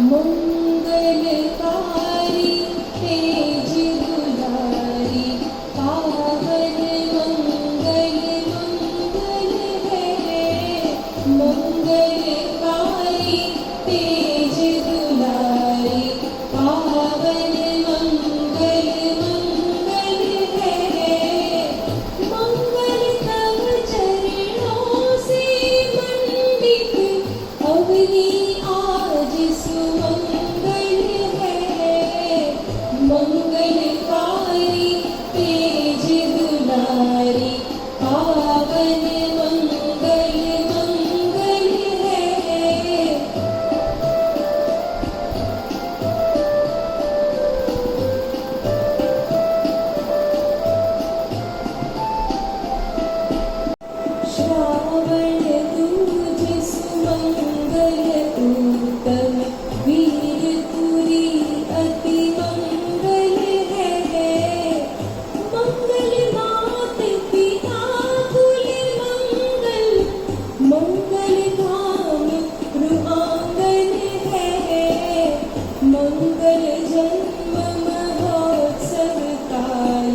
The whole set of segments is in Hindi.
मंगलकारी तेज दुलारी पावन मंगल मंगल है। मंगलकारी तेज दुलारी पावन मंगल मंगल है। मंगल तव चरणों से मंडित अवनी आज सुमंगल है। मंगलकारी तेज दुलारी पावन मंगल मंगल है। श्रावण दूज सुमंगल उत्तम वीरपुरी अति मंगल है। मंगल मात पिता कुल मंगल मंगल धाम गृहांगन है। मंगल जन्म महोत्सव का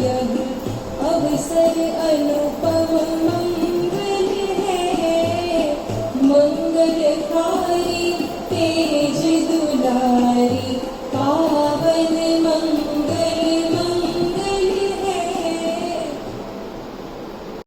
यह अवसर अनुपम मंगल है। मंगलकारी तेज दुलारी